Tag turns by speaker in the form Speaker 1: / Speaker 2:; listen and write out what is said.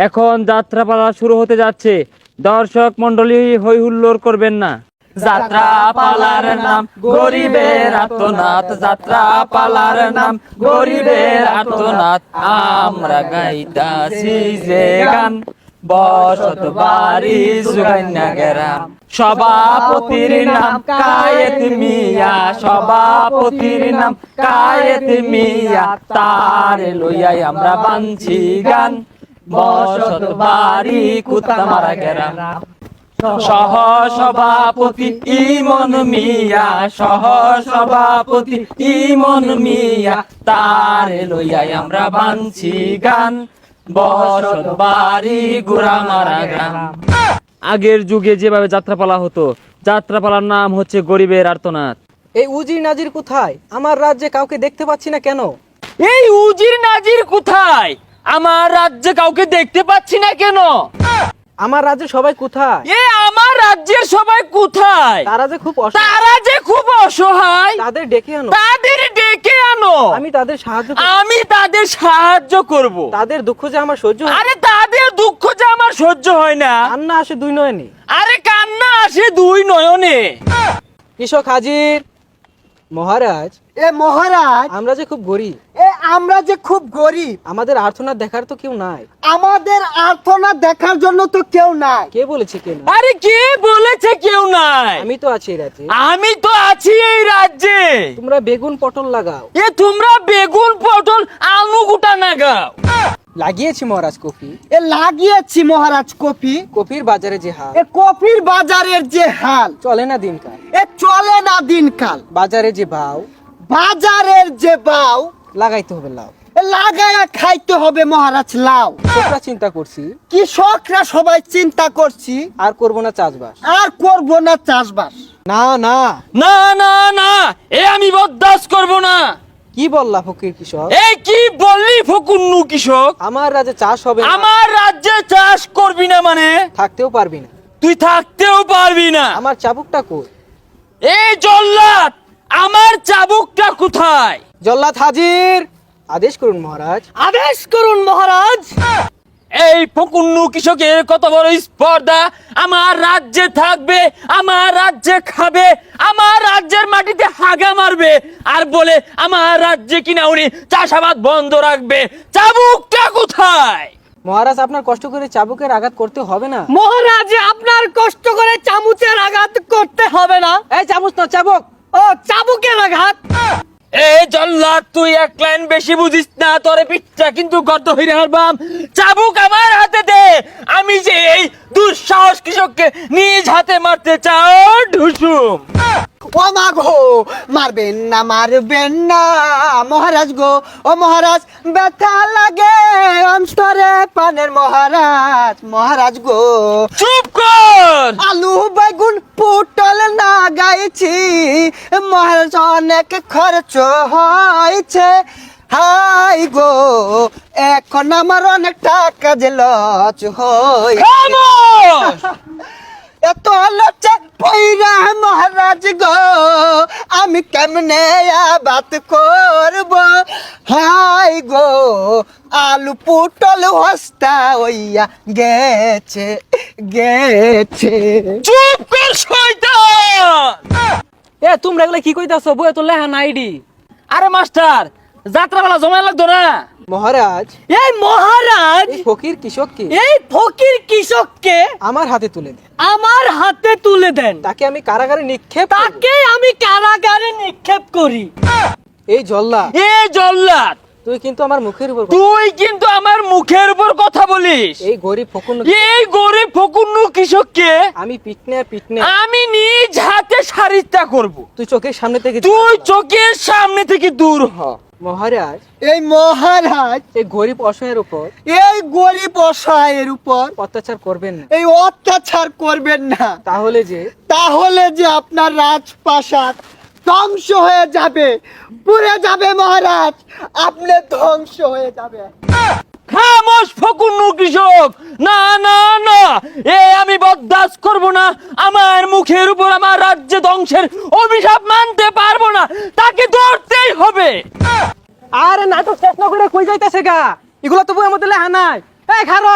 Speaker 1: এখন যাত্রাপালা শুরু হতে যাচ্ছে। দর্শক মন্ডলী হই হুল্লোড় করবেন না। যাত্রাপালার নাম গরিবের আর্তনাদ, যাত্রাপালার নাম গরিবের আর্তনাদ। আমরা গাইতাছি যে গান বসত বাড়ি সুগান্যা গেরাম। সভাপতির নাম কায়েত মিয়া, সভাপতির নাম কায়েত মিয়া। তার লইয়াই আমরা বানছি গান বসত বাড়ি কুত্তামারা গেরাম। সহ সভাপতি ইমন মিয়া, সহ সভাপতি ইমন মিয়া। তার লইয়াই আমরা বানছি গান বসত বাড়ি গুড়ামারা গ্রাম। আগের যুগে যেভাবে যাত্রাপালা হতো, যাত্রাপালার নাম হচ্ছে গরিবের আর্তনাদ।
Speaker 2: এই উজির নাজির কোথায়? আমার রাজ্যে কাউকে দেখতে পাচ্ছি না কেন?
Speaker 1: এই উজির নাজির কোথায়? আমার রাজ্যে কাউকে দেখতে পাচ্ছি না কেন?
Speaker 2: আমার রাজ্যে সবাই কোথায়?
Speaker 1: আমার রাজ্যের সবাই কোথায়?
Speaker 2: তারা যে খুব
Speaker 1: তারা যে খুব অসহায়,
Speaker 2: তাদের ডেকে আনো।
Speaker 1: তাদের ডেকে আনো।
Speaker 2: আমি তাদের সাহায্য
Speaker 1: আমি তাদের সাহায্য করব।
Speaker 2: তাদের দুঃখ যে আমার সহ্য হয় না।
Speaker 1: আরে তাদের দুঃখ যে আমার সহ্য হয় না।
Speaker 2: কান্না আসে দুই নয়নে।
Speaker 1: আরে কান্না আসে দুই নয়নে।
Speaker 2: কৃষক হাজির। মহারাজ,
Speaker 3: এ মহারাজ,
Speaker 2: আমরা যে খুব গরিব,
Speaker 3: আমরা যে খুব গরিব,
Speaker 2: আমাদের আর্তনাদ দেখার তো কেউ নাই।
Speaker 3: আমাদের আর্তনাদ দেখার জন্য তো কেউ নাই।
Speaker 2: কে বলেছে কে নাই?
Speaker 1: আরে কে বলেছে কেউ নাই?
Speaker 2: আমি তো আছি এই রাজ্যে।
Speaker 1: আমি তো আছি এই রাজ্যে।
Speaker 2: তোমরা বেগুন পটল লাগাও।
Speaker 1: তোমরা বেগুন পটল আলু গুটা নাগাও।
Speaker 2: লাগিয়েছি মহারাজ কফি।
Speaker 3: লাগিয়েছি মহারাজ কফি।
Speaker 2: কফির বাজারে যে হাল,
Speaker 3: কফির বাজারের যে হাল,
Speaker 2: চলে না দিনকাল।
Speaker 3: চলে না দিনকাল।
Speaker 2: বাজারে যে ভাও,
Speaker 3: বাজারের যে বাও,
Speaker 2: লাগাইতে হবে লাউ।
Speaker 3: লাগায়া খাইতে হবে মহারাজ লাউ।
Speaker 2: কৃষকরা চিন্তা করছি,
Speaker 3: কৃষকরা সবাই চিন্তা করছি,
Speaker 2: আর করবো না চাষবাস।
Speaker 3: আর করব না চাষবাস।
Speaker 2: না না,
Speaker 1: না না না, আমি বরদাস্ত করব না।
Speaker 2: কি বললা ফকির কৃষক?
Speaker 1: কি বললি ফকুন্নু কৃষক?
Speaker 2: আমার রাজ্যে চাষ হবে না।
Speaker 1: আমার রাজ্যে চাষ করবি না মানে?
Speaker 2: থাকতেও পারবি না।
Speaker 1: তুই থাকতেও পারবি না।
Speaker 2: আমার চাবুকটা কই?
Speaker 1: এই জল্লাদ, আমার চাবুকটা কোথায়?
Speaker 2: জল্লাদ হাজির। আদেশ করুন মহারাজ।
Speaker 3: আদেশ করুন মহারাজ।
Speaker 1: এই ফকুন্নু কৃষকের কত বড় স্পর্ধা! আমার রাজ্যে থাকবে, আমার রাজ্যে খাবে, আমার রাজ্যের মাটিতে হাগা মারবে, আর বলে আমার রাজ্যে কিনা উনি চাষাবাদ বন্ধ রাখবে। চাবুকটা কোথায়?
Speaker 2: মহারাজ, আপনার কষ্ট করে চাবুকের আঘাত করতে হবে না।
Speaker 3: মহারাজ, আপনার কষ্ট করে চামচের আঘাত করতে হবে না।
Speaker 2: এই চামচ না, চাবুক।
Speaker 3: ও, চাবুকের আঘাত।
Speaker 1: এই জল্লাদ, তুই এক লাইন বেশি বুঝিস না, তোরে পিঠটা কিন্তু গর্ত হইরে হারবাম। চাবুক আমার হাতে দে। আমি যে এই দুঃসাহস কৃষককে নিজ হাতে মারতে চাও ঢুসুম।
Speaker 3: ও মা গো, মারবেন না, মারবেন না মহারাজ গো। ও মহারাজ, ব্যথা লাগে অন্তরে পানের মহারাজ। মহারাজ গো,
Speaker 1: চুপ কর।
Speaker 3: আলু বেগুন পটল না গাইছি মহারাজ, অনেক খরচ হয়েছে। হাই গো, এখন আমার অনেক টাকা যে লচ হয়েছে।
Speaker 1: খামোশ!
Speaker 3: এত লজ্জা পইরা মহারাজ গো, আমি কেমনে বাত করব। হাই গো, আলু পুটল হস্তা হইয়া গেছে গেছে।
Speaker 1: চুপ কর শয়তান!
Speaker 2: তোমরা এগুলা কি কইতাছো? বই তো লেহা নাইডি।
Speaker 1: আরে মাস্টার, যাত্রাবেলা জমা লাগতো না?
Speaker 2: মহারাজ,
Speaker 3: এই মহারাজ,
Speaker 2: এই ফকির কৃষককে
Speaker 3: এই ফকির কৃষককে
Speaker 2: আমার হাতে তুলে দেন।
Speaker 3: আমার হাতে তুলে দেন।
Speaker 2: তাকে আমি কারাগারে নিক্ষেপ করি।
Speaker 3: তাকে আমি কারাগারে নিক্ষেপ করি।
Speaker 2: এই জল্লাদ,
Speaker 1: এই জল্লাদ,
Speaker 2: তুই কিন্তু আমার মুখের উপর
Speaker 1: তুই কিন্তু আমার মুখের উপর কথা বলিস।
Speaker 2: এই গরিব ফকুন্নু
Speaker 1: এই গরিব ফকুন্নু কৃষককে
Speaker 2: আমি পিটনে পিটনে
Speaker 1: আমি নিজ হাতে সারিতা করব।
Speaker 2: তুই চোখের সামনে থেকে
Speaker 1: তুই চোখের সামনে থেকে দূর হ।
Speaker 2: মহারাজ,
Speaker 3: এই মহারাজ,
Speaker 2: এই গরিব অসহায়ের উপর
Speaker 3: এই গরিব অসহায়ের উপর
Speaker 2: অত্যাচার করবেন না।
Speaker 3: এই অত্যাচার করবেন না।
Speaker 2: তাহলে যে
Speaker 3: আপনার রাজপ্রাসাদ ধ্বংস হয়ে যাবে, পুড়ে যাবে মহারাজ, আপনি ধ্বংস হয়ে যাবে।
Speaker 1: খামোশ ফকুন্নু কৃষক! না না না, আমি বরদাস্ত করব না। আমার মুখের উপর আমার রাজ্য ধ্বংসের অভিশাপ মানতে পারবো না। তাকে ধরতেই হবে।
Speaker 2: আরে নাটক শেষ না করে কই যাইতেছে গা? এগুলো তো বইয়ের মধ্যে লেখা নাই। এই খারো,